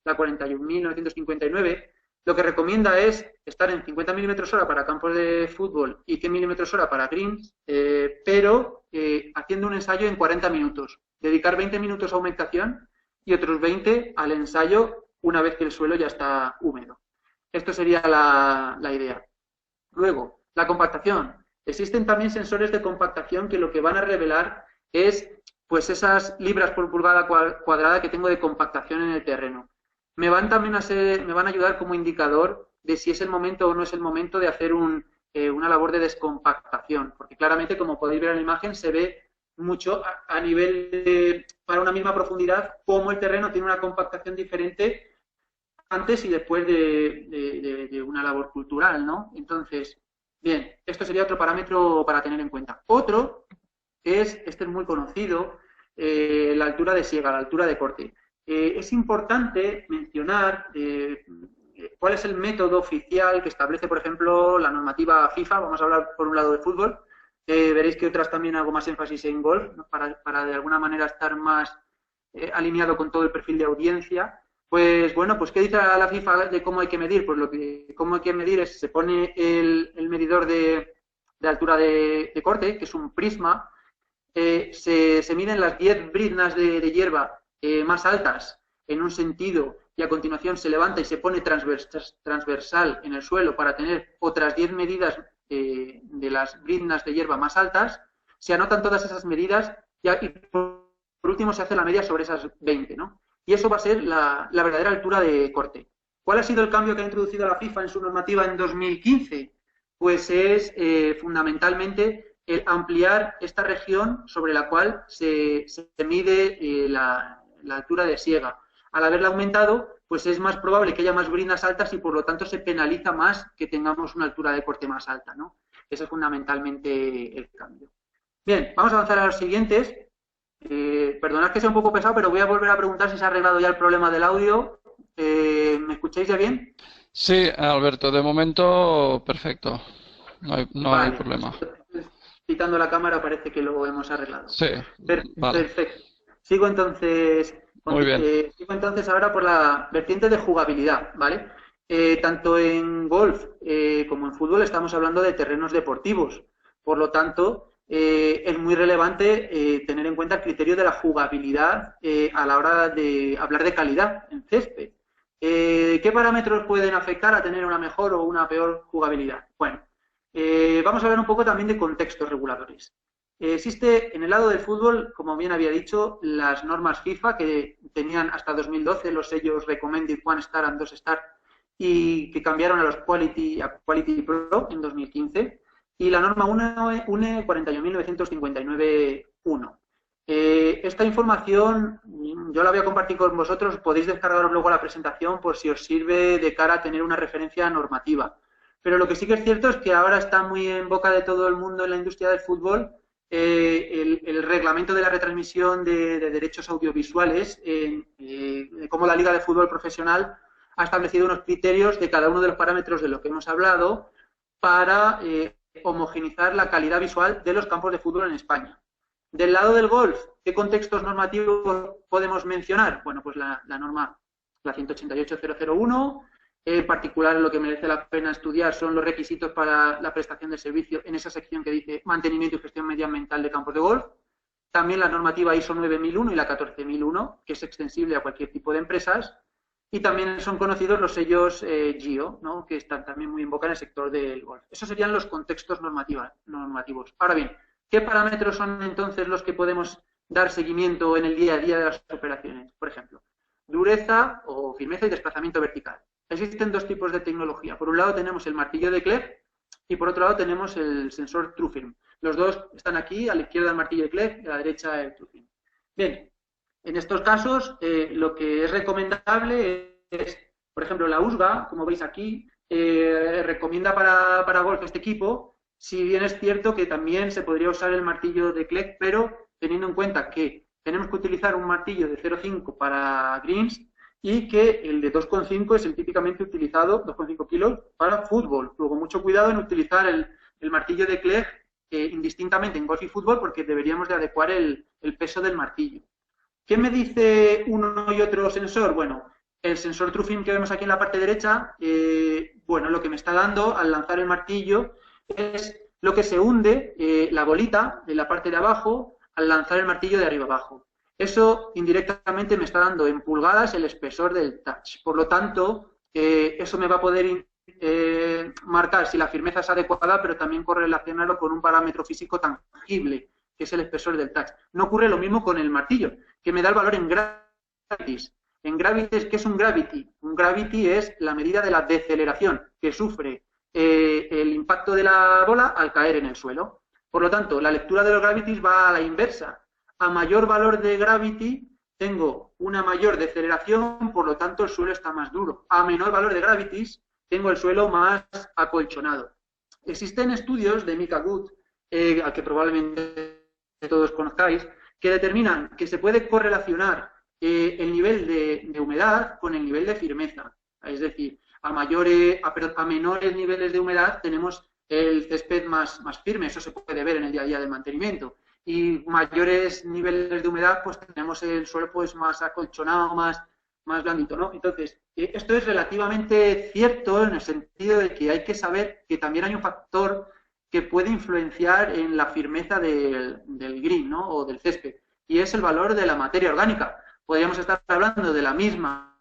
la 41.959, lo que recomienda es estar en 50 milímetros hora para campos de fútbol y 100 milímetros hora para greens, pero haciendo un ensayo en 40 minutos. Dedicar 20 minutos a humectación y otros 20 al ensayo una vez que el suelo ya está húmedo. Esto sería la idea. Luego, la compactación. Existen también sensores de compactación que lo que van a revelar es pues esas libras por pulgada cuadrada que tengo de compactación en el terreno. Me van a ayudar como indicador de si es el momento o no es el momento de hacer una labor de descompactación, porque claramente, como podéis ver en la imagen, se ve mucho a nivel para una misma profundidad cómo el terreno tiene una compactación diferente antes y después de una labor cultural, ¿no? Entonces, bien, esto sería otro parámetro para tener en cuenta. Otro este es muy conocido, la altura de siega, la altura de corte. Es importante mencionar cuál es el método oficial que establece, por ejemplo, la normativa FIFA. Vamos a hablar por un lado de fútbol. Veréis que otras también hago más énfasis en golf, ¿no? Para de alguna manera estar más alineado con todo el perfil de audiencia. Pues bueno, pues ¿qué dice la FIFA de cómo hay que medir? Pues cómo hay que medir es, se pone el medidor de altura de corte, que es un prisma, se miden las 10 briznas de hierba más altas en un sentido y a continuación se levanta y se pone transversal en el suelo para tener otras 10 medidas de las briznas de hierba más altas, se anotan todas esas medidas y por último se hace la media sobre esas 20, ¿no? Y eso va a ser la verdadera altura de corte. ¿Cuál ha sido el cambio que ha introducido la FIFA en su normativa en 2015? Pues es fundamentalmente el ampliar esta región sobre la cual se mide la altura de siega. Al haberla aumentado, pues es más probable que haya más briznas altas y por lo tanto se penaliza más que tengamos una altura de corte más alta, ¿no? Ese es fundamentalmente el cambio. Bien, vamos a avanzar a los siguientes. Perdonad que sea un poco pesado, pero voy a volver a preguntar si se ha arreglado ya el problema del audio. ¿Me escucháis ya bien? Sí, Alberto, de momento perfecto. No hay Vale, problema. pues, quitando la cámara parece que lo hemos arreglado. Sí, vale. Perfecto. Sigo entonces Muy bien. Sigo entonces ahora por la vertiente de jugabilidad, ¿vale? Tanto en golf como en fútbol estamos hablando de terrenos deportivos. Por lo tanto, es muy relevante tener en cuenta el criterio de la jugabilidad a la hora de hablar de calidad en césped. ¿Qué parámetros pueden afectar a tener una mejor o una peor jugabilidad? Bueno, vamos a hablar un poco también de contextos reguladores. Existe en el lado del fútbol, como bien había dicho, las normas FIFA que tenían hasta 2012 los sellos Recommended One Star and 2 Star y que cambiaron a los Quality Pro en 2015 y la norma UNE 41.959.1. Esta información yo la voy a compartir con vosotros, podéis descargaros luego la presentación por si os sirve de cara a tener una referencia normativa. Pero lo que sí que es cierto es que ahora está muy en boca de todo el mundo en la industria del fútbol el reglamento de la retransmisión de derechos audiovisuales, como la Liga de Fútbol Profesional ha establecido unos criterios de cada uno de los parámetros de lo que hemos hablado para homogeneizar la calidad visual de los campos de fútbol en España. Del lado del golf, ¿qué contextos normativos podemos mencionar? Bueno, pues la norma, la 188.001. En particular, lo que merece la pena estudiar son los requisitos para la prestación de servicio en esa sección que dice mantenimiento y gestión medioambiental de campos de golf. También la normativa ISO 9001 y la 14001, que es extensible a cualquier tipo de empresas. Y también son conocidos los sellos GIO, ¿no? Que están también muy en boca en el sector del golf. Esos serían los contextos normativos. Ahora bien, ¿qué parámetros son entonces los que podemos dar seguimiento en el día a día de las operaciones? Por ejemplo, dureza o firmeza y desplazamiento vertical. Existen dos tipos de tecnología. Por un lado tenemos el martillo de Clef y por otro lado tenemos el sensor TrueFirm. Los dos están aquí, a la izquierda el martillo de Clef y a la derecha el TrueFirm. Bien, En estos casos, lo que es recomendable es, por ejemplo, la USGA, como veis aquí, recomienda para golf este equipo, si bien es cierto que también se podría usar el martillo de Clegg, pero teniendo en cuenta que tenemos que utilizar un martillo de 0,5 para greens y que el de 2,5 es el típicamente utilizado, 2,5 kilos, para fútbol. Luego, mucho cuidado en utilizar el martillo de Clegg indistintamente en golf y fútbol, porque deberíamos de adecuar el peso del martillo. ¿Qué me dice uno y otro sensor? Bueno, el sensor TrueFilm que vemos aquí en la parte derecha, bueno, lo que me está dando al lanzar el martillo es lo que se hunde la bolita de la parte de abajo al lanzar el martillo de arriba abajo. Eso indirectamente me está dando en pulgadas el espesor del touch. Por lo tanto, eso me va a poder marcar si la firmeza es adecuada, pero también correlacionarlo con un parámetro físico tangible, que es el espesor del touch. No ocurre lo mismo con el martillo, que me da el valor en gravities. En gravities, ¿qué es un gravity? Un gravity es la medida de la deceleración que sufre el impacto de la bola al caer en el suelo. Por lo tanto, la lectura de los gravities va a la inversa. A mayor valor de gravity, tengo una mayor deceleración, por lo tanto el suelo está más duro. A menor valor de gravities, tengo el suelo más acolchonado. Existen estudios de Mika Good, al que probablemente todos conozcáis, que determinan que se puede correlacionar el nivel de humedad con el nivel de firmeza. Es decir, a menores niveles de humedad tenemos el césped más firme, eso se puede ver en el día a día del mantenimiento. Y mayores niveles de humedad, pues tenemos el suelo pues más acolchonado, más blandito, ¿no? Entonces, esto es relativamente cierto en el sentido de que hay que saber que también hay un factor que puede influenciar en la firmeza del green, ¿no? O del césped, y es el valor de la materia orgánica. Podríamos estar hablando de la misma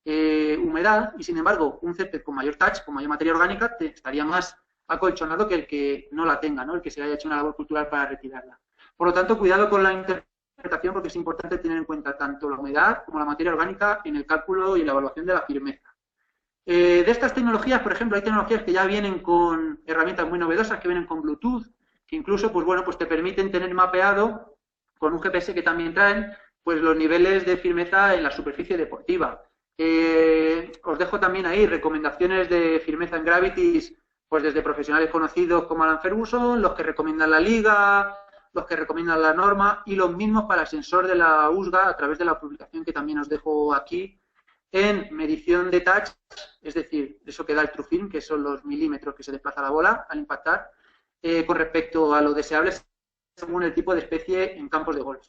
humedad y, sin embargo, un césped con mayor touch, con mayor materia orgánica, estaría más acolchonado que el que no la tenga, ¿no? El que se haya hecho una labor cultural para retirarla. Por lo tanto, cuidado con la interpretación, porque es importante tener en cuenta tanto la humedad como la materia orgánica en el cálculo y la evaluación de la firmeza. De estas tecnologías, por ejemplo, hay tecnologías que ya vienen con herramientas muy novedosas, que vienen con Bluetooth, que incluso, pues bueno, pues te permiten tener mapeado con un GPS que también traen, pues los niveles de firmeza en la superficie deportiva. Os dejo también ahí recomendaciones de firmeza en gravities, pues desde profesionales conocidos como Alan Ferguson, los que recomiendan la liga, los que recomiendan la norma, y los mismos para el sensor de la USGA a través de la publicación que también os dejo aquí en medición de touch, es decir, eso que da el TrueFilm, que son los milímetros que se desplaza la bola al impactar, con respecto a lo deseable según el tipo de especie en campos de golf.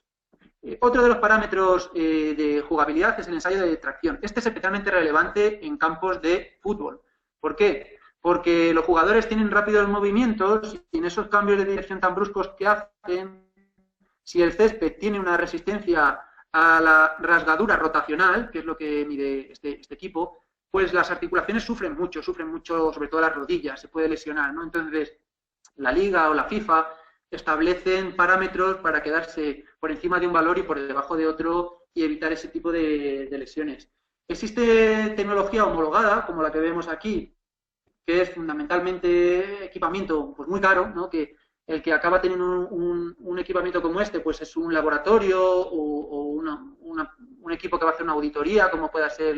Otro de los parámetros de jugabilidad es el ensayo de tracción. Este es especialmente relevante en campos de fútbol. ¿Por qué? Porque los jugadores tienen rápidos movimientos y en esos cambios de dirección tan bruscos que hacen, si el césped tiene una resistencia a la rasgadura rotacional, que es lo que mide este equipo, pues las articulaciones sufren mucho, sobre todo las rodillas, se puede lesionar, ¿no? Entonces, la Liga o la FIFA establecen parámetros para quedarse por encima de un valor y por debajo de otro y evitar ese tipo de lesiones. Existe tecnología homologada, como la que vemos aquí, que es fundamentalmente equipamiento pues muy caro, ¿no? Que el que acaba teniendo un equipamiento como este, pues es un laboratorio o un equipo que va a hacer una auditoría, como pueda ser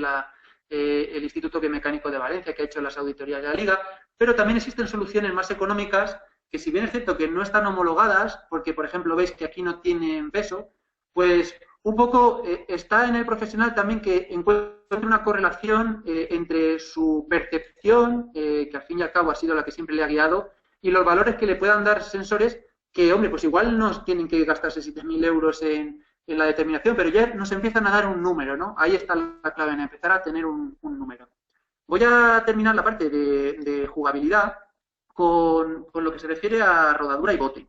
el Instituto Biomecánico de Valencia, que ha hecho las auditorías de la Liga, pero también existen soluciones más económicas que, si bien es cierto que no están homologadas, porque por ejemplo veis que aquí no tienen peso, pues un poco está en el profesional también que encuentre una correlación entre su percepción, que al fin y al cabo ha sido la que siempre le ha guiado, y los valores que le puedan dar sensores que, hombre, pues igual no tienen que gastarse 7.000 euros en la determinación, pero ya nos empiezan a dar un número, ¿no? Ahí está la clave, en empezar a tener un número. Voy a terminar la parte de jugabilidad con lo que se refiere a rodadura y bote.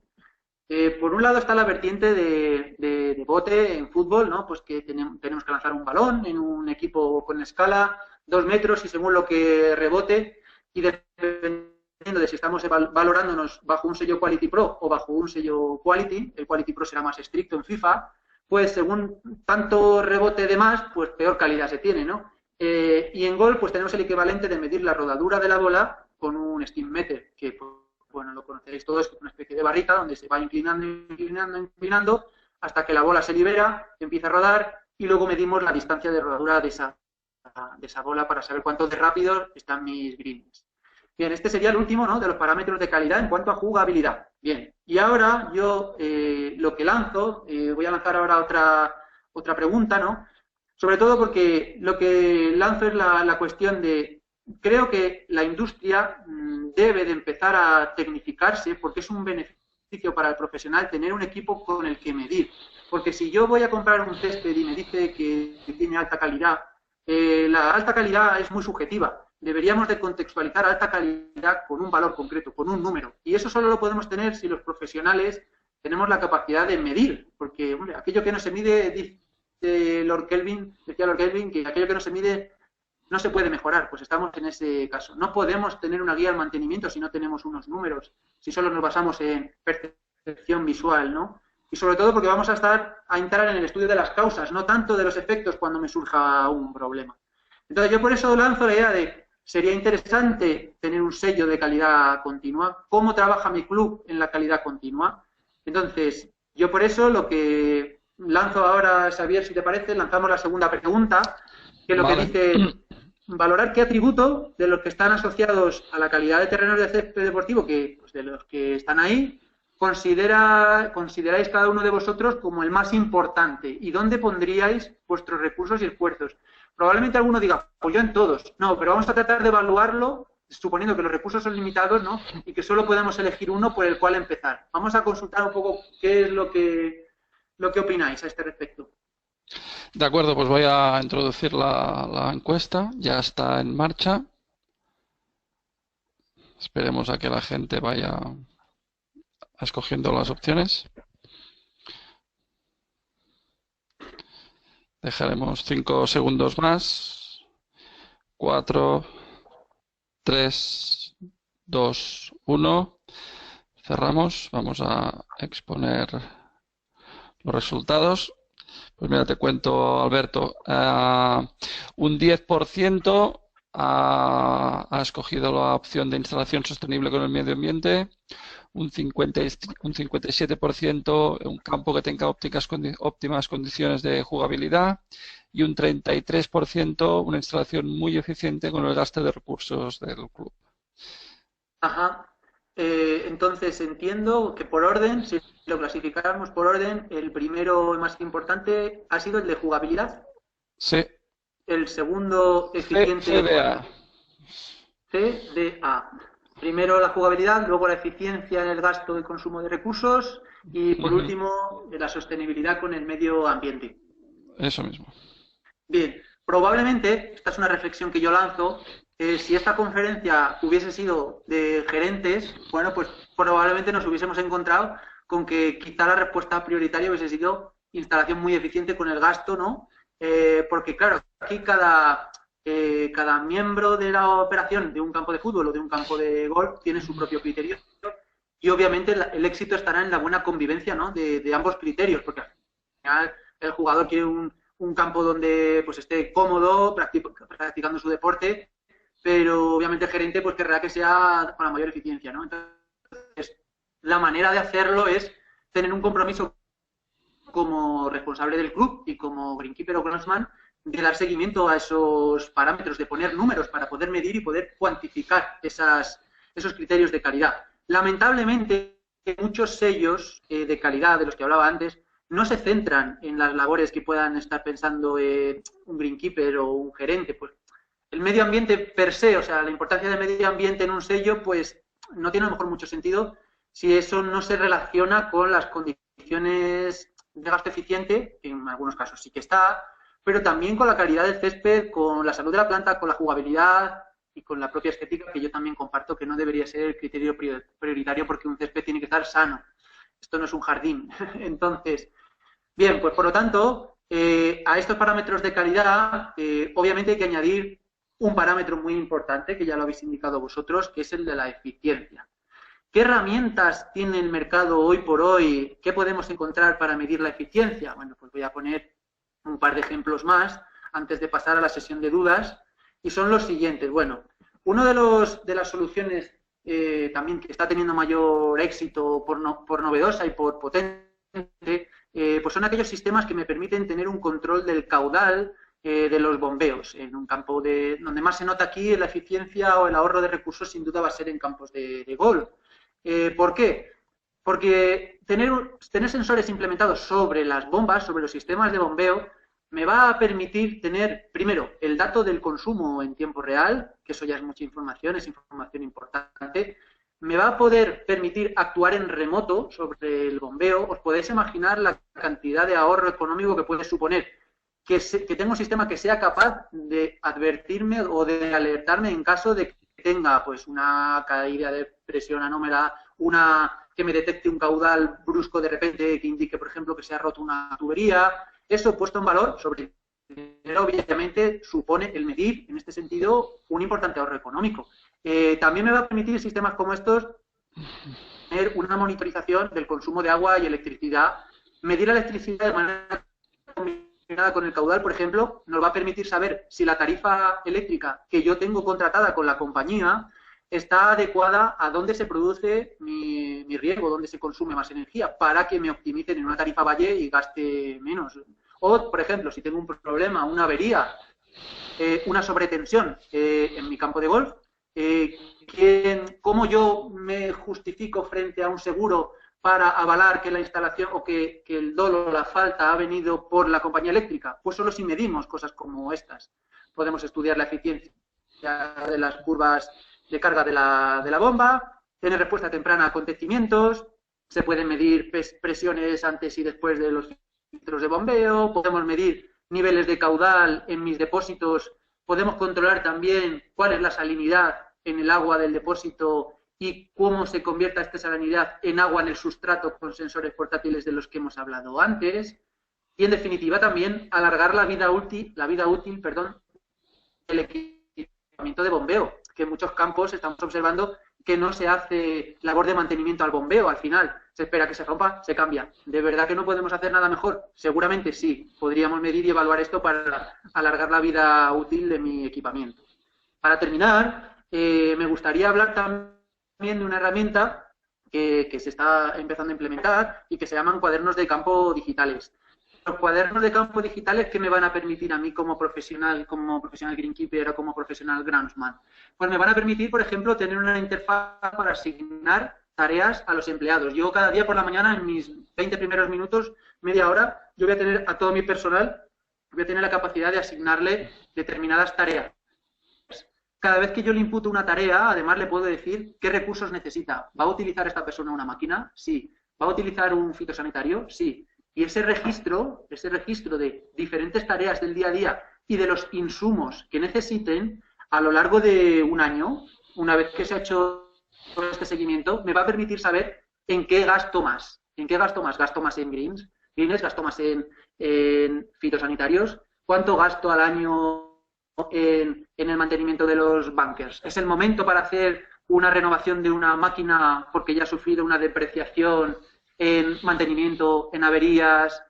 Por un lado está la vertiente de bote en fútbol, ¿no? Pues que tenemos que lanzar un balón en un equipo con escala, 2 metros y según lo que rebote, y dependiendo de si estamos valorándonos bajo un sello Quality Pro o bajo un sello Quality, el Quality Pro será más estricto en FIFA, pues según tanto rebote de más, pues peor calidad se tiene, ¿no? Y en golf pues tenemos el equivalente de medir la rodadura de la bola con un steam meter, que bueno, lo conoceréis todos, que es una especie de barrita donde se va inclinando hasta que la bola se libera, empieza a rodar y luego medimos la distancia de rodadura de esa bola para saber cuánto de rápido están mis greens. Bien, este sería el último, ¿no?, de los parámetros de calidad en cuanto a jugabilidad. Bien, y ahora yo lo que lanzo, voy a lanzar ahora otra pregunta, ¿no? Sobre todo porque lo que lanzo es la cuestión de, creo que la industria debe de empezar a tecnificarse porque es un beneficio para el profesional tener un equipo con el que medir. Porque si yo voy a comprar un césped y me dice que tiene alta calidad, la alta calidad es muy subjetiva. Deberíamos de contextualizar alta calidad con un valor concreto, con un número. Y eso solo lo podemos tener si los profesionales tenemos la capacidad de medir. Porque, hombre, aquello que no se mide, decía Lord Kelvin, que aquello que no se mide no se puede mejorar. Pues estamos en ese caso. No podemos tener una guía al mantenimiento si no tenemos unos números, si solo nos basamos en percepción visual, ¿no? Y sobre todo porque vamos a entrar en el estudio de las causas, no tanto de los efectos cuando me surja un problema. Entonces yo por eso lanzo la idea de, sería interesante tener un sello de calidad continua. ¿Cómo trabaja mi club en la calidad continua? Entonces, yo por eso lo que lanzo ahora, Xavier, si te parece, lanzamos la segunda pregunta, que es lo que dice, valorar qué atributo de los que están asociados a la calidad de terrenos de césped deportivo, que pues de los que están ahí, consideráis cada uno de vosotros como el más importante y dónde pondríais vuestros recursos y esfuerzos. Probablemente alguno diga, pues yo en todos. No, pero vamos a tratar de evaluarlo, suponiendo que los recursos son limitados, ¿no?, y que solo podemos elegir uno por el cual empezar. Vamos a consultar un poco qué es lo que opináis a este respecto. De acuerdo, pues voy a introducir la encuesta. Ya está en marcha. Esperemos a que la gente vaya escogiendo las opciones. Dejaremos 5 segundos más. 4, 3, 2, 1. Cerramos. Vamos a exponer los resultados. Pues mira, te cuento, Alberto. Un 10% ha escogido la opción de instalación sostenible con el medio ambiente. Un 57% un campo que tenga óptimas condiciones de jugabilidad y un 33% una instalación muy eficiente con el gasto de recursos del club. Ajá. Entonces entiendo que por orden, si lo clasificáramos por orden, el primero más importante ha sido el de jugabilidad. Sí. El segundo, eficiente. CDA. CDA. Primero la jugabilidad, luego la eficiencia en el gasto y consumo de recursos y por último la sostenibilidad con el medio ambiente. Eso mismo. Bien, probablemente, esta es una reflexión que yo lanzo, si esta conferencia hubiese sido de gerentes, bueno, pues probablemente nos hubiésemos encontrado con que quizá la respuesta prioritaria hubiese sido instalación muy eficiente con el gasto, ¿no? Porque claro, aquí cada miembro de la operación de un campo de fútbol o de un campo de golf tiene su propio criterio y obviamente el éxito estará en la buena convivencia, ¿no?, de ambos criterios, porque al final el jugador quiere un campo donde pues esté cómodo practicando su deporte, pero obviamente el gerente pues querrá que sea con la mayor eficiencia, ¿no? Entonces, la manera de hacerlo es tener un compromiso como responsable del club y como greenkeeper o groundsman de dar seguimiento a esos parámetros, de poner números para poder medir y poder cuantificar esos criterios de calidad. Lamentablemente, muchos sellos de calidad de los que hablaba antes no se centran en las labores que puedan estar pensando un greenkeeper o un gerente. Pues el medio ambiente per se, o sea, la importancia del medio ambiente en un sello, pues no tiene a lo mejor mucho sentido si eso no se relaciona con las condiciones de gasto eficiente, que en algunos casos sí que está, pero también con la calidad del césped, con la salud de la planta, con la jugabilidad y con la propia estética, que yo también comparto que no debería ser el criterio prioritario porque un césped tiene que estar sano. Esto no es un jardín. Entonces, bien, pues por lo tanto, a estos parámetros de calidad, obviamente hay que añadir un parámetro muy importante, que ya lo habéis indicado vosotros, que es el de la eficiencia. ¿Qué herramientas tiene el mercado hoy por hoy? ¿Qué podemos encontrar para medir la eficiencia? Bueno, pues voy a poner un par de ejemplos más antes de pasar a la sesión de dudas, y son los siguientes. Bueno, uno de las soluciones también que está teniendo mayor éxito por novedosa y por potente pues son aquellos sistemas que me permiten tener un control del caudal de los bombeos. En un campo donde más se nota aquí la eficiencia o el ahorro de recursos sin duda va a ser en campos de golf. ¿Por qué? Porque tener sensores implementados sobre las bombas, sobre los sistemas de bombeo, me va a permitir tener, primero, el dato del consumo en tiempo real, que eso ya es mucha información, es información importante. Me va a poder permitir actuar en remoto sobre el bombeo. Os podéis imaginar la cantidad de ahorro económico que puede suponer que tenga un sistema que sea capaz de advertirme o de alertarme en caso de que tenga pues una caída de presión anómala, que me detecte un caudal brusco de repente que indique, por ejemplo, que se ha roto una tubería. Eso puesto en valor sobre obviamente supone el medir, en este sentido, un importante ahorro económico. También me va a permitir sistemas como estos tener una monitorización del consumo de agua y electricidad. Medir la electricidad de manera combinada con el caudal, por ejemplo, nos va a permitir saber si la tarifa eléctrica que yo tengo contratada con la compañía está adecuada a dónde se produce mi riego, dónde se consume más energía, para que me optimicen en una tarifa valle y gaste menos. O, por ejemplo, si tengo un problema, una avería, una sobretensión en mi campo de golf, ¿cómo yo me justifico frente a un seguro para avalar que la instalación o que el dolo o la falta ha venido por la compañía eléctrica? Pues solo si medimos cosas como estas. Podemos estudiar la eficiencia de las curvas de carga de la bomba, tener respuesta temprana a acontecimientos, se pueden medir presiones antes y después de los filtros de bombeo, podemos medir niveles de caudal en mis depósitos, podemos controlar también cuál es la salinidad en el agua del depósito y cómo se convierta esta salinidad en agua en el sustrato con sensores portátiles de los que hemos hablado antes. Y en definitiva también alargar la vida útil del equipamiento de bombeo, que en muchos campos estamos observando que no se hace labor de mantenimiento al bombeo. Al final se espera que se rompa, se cambia. ¿De verdad que no podemos hacer nada mejor? Seguramente sí. Podríamos medir y evaluar esto para alargar la vida útil de mi equipamiento. Para terminar, me gustaría hablar también de una herramienta que se está empezando a implementar y que se llaman cuadernos de campo digitales. Los cuadernos de campo digitales, ¿qué me van a permitir a mí como profesional greenkeeper o como profesional groundsman? Pues me van a permitir, por ejemplo, tener una interfaz para asignar tareas a los empleados. Yo cada día por la mañana, en mis 20 primeros minutos, media hora, yo voy a tener a todo mi personal, voy a tener la capacidad de asignarle determinadas tareas. Cada vez que yo le imputo una tarea, además le puedo decir qué recursos necesita. ¿Va a utilizar esta persona una máquina? Sí. ¿Va a utilizar un fitosanitario? Sí. Y ese registro de diferentes tareas del día a día y de los insumos que necesiten a lo largo de un año, una vez que se ha hecho todo este seguimiento, me va a permitir saber en qué gasto más. ¿En qué gasto más? ¿Gasto más en greens? ¿Gasto más en fitosanitarios? ¿Cuánto gasto al año en el mantenimiento de los bunkers? ¿Es el momento para hacer una renovación de una máquina porque ya ha sufrido una depreciación en mantenimiento, en averías,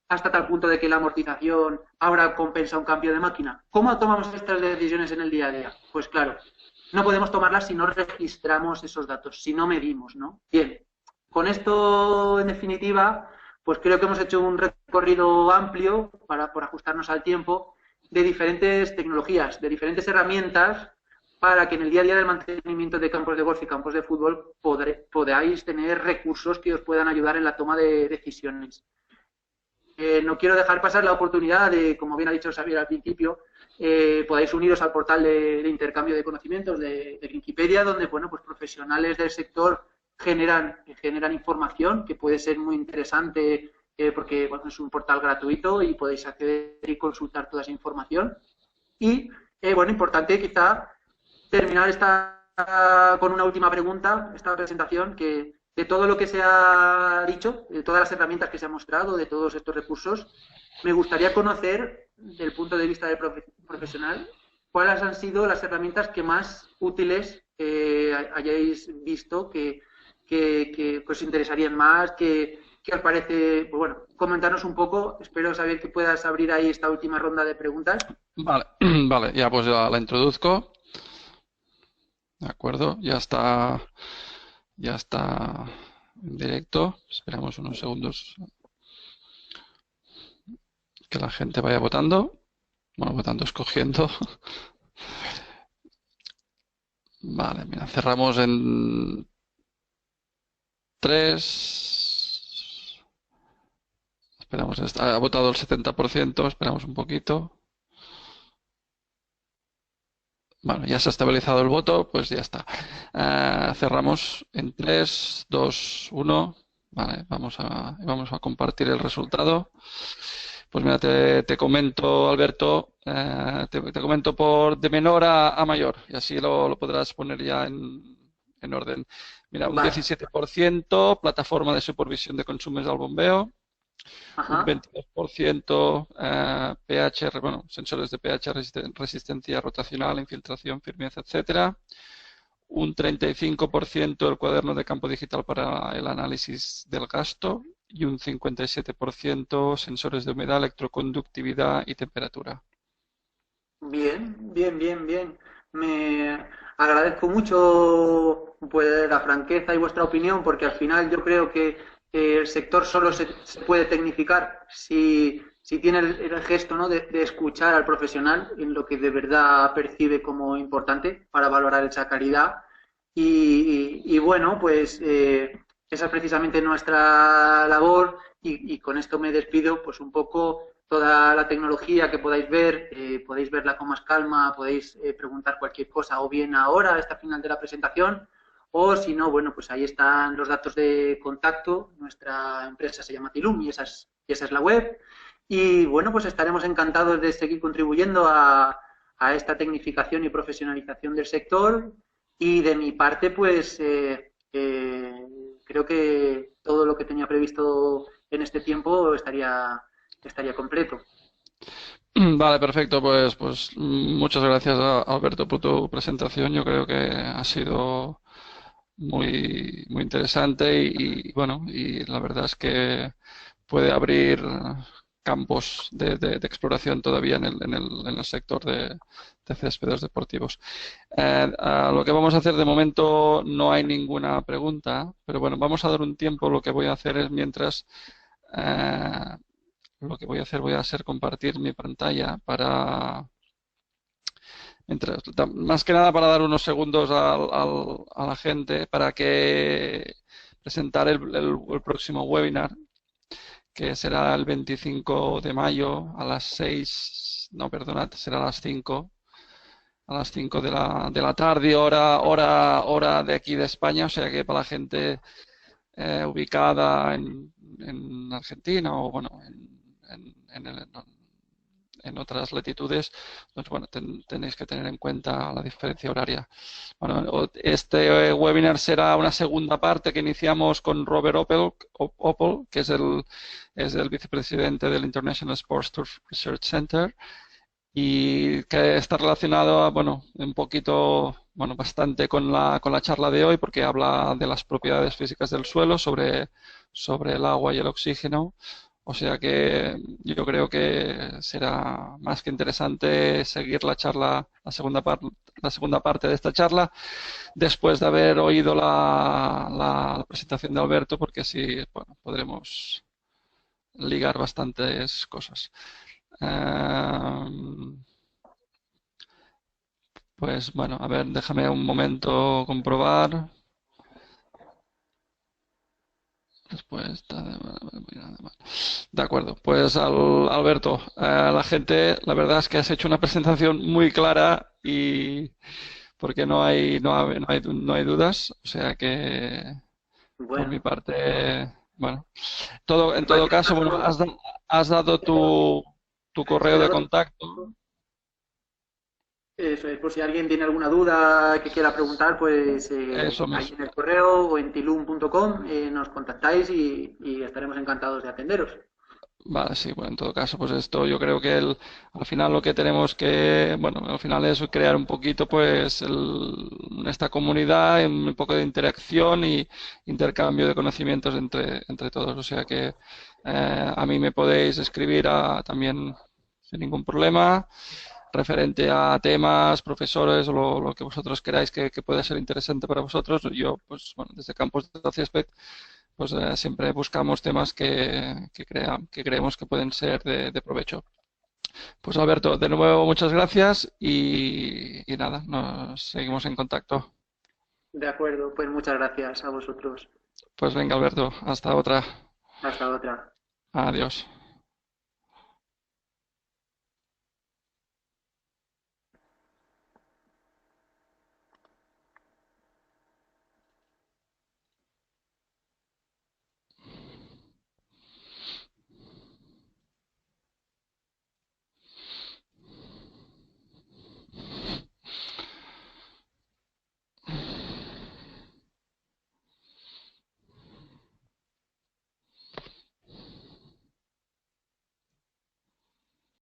hasta tal punto de que la amortización ahora compensa un cambio de máquina? ¿Cómo tomamos estas decisiones en el día a día? Pues claro, no podemos tomarlas si no registramos esos datos, si no medimos, ¿no? Bien, con esto, en definitiva, pues creo que hemos hecho un recorrido amplio por ajustarnos al tiempo de diferentes tecnologías, de diferentes herramientas para que en el día a día del mantenimiento de campos de golf y campos de fútbol podáis tener recursos que os puedan ayudar en la toma de decisiones. No quiero dejar pasar la oportunidad de, como bien ha dicho Xavier al principio, podáis uniros al portal de intercambio de conocimientos de Wikipedia, donde bueno, pues profesionales del sector generan información que puede ser muy interesante porque bueno, es un portal gratuito y podéis acceder y consultar toda esa información. Y bueno, importante quizá terminar con una última pregunta, esta presentación, que de todo lo que se ha dicho, de todas las herramientas que se han mostrado, de todos estos recursos, me gustaría conocer, desde el punto de vista del profesional, cuáles han sido las herramientas que más útiles hayáis visto, que os interesarían más, que os parece, pues bueno, comentarnos un poco. Espero saber que puedas abrir ahí esta última ronda de preguntas. Vale, vale, ya pues la introduzco. De acuerdo, ya está en directo. Esperamos unos segundos que la gente vaya votando. Bueno, votando, escogiendo. Vale, mira, cerramos en 3. Esperamos, ha votado el 70%, esperamos un poquito. Bueno, ya se ha estabilizado el voto, pues ya está. Cerramos en 3, 2, 1. Vale, vamos a compartir el resultado. Pues mira, te comento, Alberto, te comento de menor a mayor, y así lo podrás poner ya en orden. Mira, un Vale. 17% plataforma de supervisión de consumos al bombeo, un Ajá. 22% pH, bueno, sensores de pH, resistencia rotacional, infiltración, firmeza, etcétera. Un 35% el cuaderno de campo digital para el análisis del gasto y un 57% sensores de humedad, electroconductividad y temperatura. Bien, bien, bien, bien. Me agradezco mucho pues, la franqueza y vuestra opinión, porque al final yo creo que el sector solo se puede tecnificar si tiene el gesto, ¿no? de escuchar al profesional en lo que de verdad percibe como importante para valorar esa calidad. Y bueno, pues esa es precisamente nuestra labor y con esto me despido, pues un poco toda la tecnología que podáis ver, podéis verla con más calma, podéis preguntar cualquier cosa o bien ahora, hasta el final de la presentación, o si no, bueno, pues ahí están los datos de contacto. Nuestra empresa se llama Tilum y esa es la web. Y bueno, pues estaremos encantados de seguir contribuyendo a esta tecnificación y profesionalización del sector. Y de mi parte, pues creo que todo lo que tenía previsto en este tiempo estaría completo. Vale, perfecto. Pues muchas gracias, Alberto, por tu presentación. Yo creo que ha sido muy, muy interesante bueno, y la verdad es que puede abrir campos de exploración todavía en el sector de céspedes deportivos. Lo que vamos a hacer de momento no hay ninguna pregunta, pero bueno, vamos a dar un tiempo. Lo que voy a hacer es mientras eh, lo que voy a hacer compartir mi pantalla más que nada para dar unos segundos a la gente para que presentar el próximo webinar, que será el 25 de mayo a las 6, no, perdonad, será a las 5 de la tarde, hora de aquí de España, o sea que para la gente ubicada en Argentina o bueno, en otras latitudes, pues bueno, tenéis que tener en cuenta la diferencia horaria. Bueno, este webinar será una segunda parte que iniciamos con Robert Opel, que es el vicepresidente del International Sports Turf Research Center y que está relacionado, bueno, un poquito, bueno, bastante con la charla de hoy porque habla de las propiedades físicas del suelo sobre el agua y el oxígeno. O sea que yo creo que será más que interesante seguir la charla, la segunda parte de esta charla, después de haber oído la presentación de Alberto, porque así, bueno, podremos ligar bastantes cosas. Pues bueno, a ver, déjame un momento comprobar. Después, de acuerdo, pues Alberto, la gente, la verdad es que has hecho una presentación muy clara y porque no hay dudas, o sea que por mi Bueno, parte, bueno, en en todo cualquier caso, bueno, caso, has dado tu he correo de dado contacto. eso es, por si alguien tiene alguna duda que quiera preguntar, pues Eso ahí mismo. en el correo o en tilum.com nos contactáis y estaremos encantados de atenderos. Vale, sí, bueno, en todo caso, pues esto yo creo que al final lo que tenemos que, bueno, al final es crear un poquito, pues, esta comunidad, un poco de interacción y intercambio de conocimientos entre todos. O sea que a mí me podéis escribir también sin ningún problema, referente a temas, profesores o lo que vosotros queráis que pueda ser interesante para vosotros. Yo, pues, bueno, desde Campos de Césped pues siempre buscamos temas que creemos que pueden ser de provecho. Pues Alberto, de nuevo muchas gracias y nada, nos seguimos en contacto. De acuerdo, pues muchas gracias a vosotros. Pues venga, Alberto, hasta otra. Hasta otra. Adiós.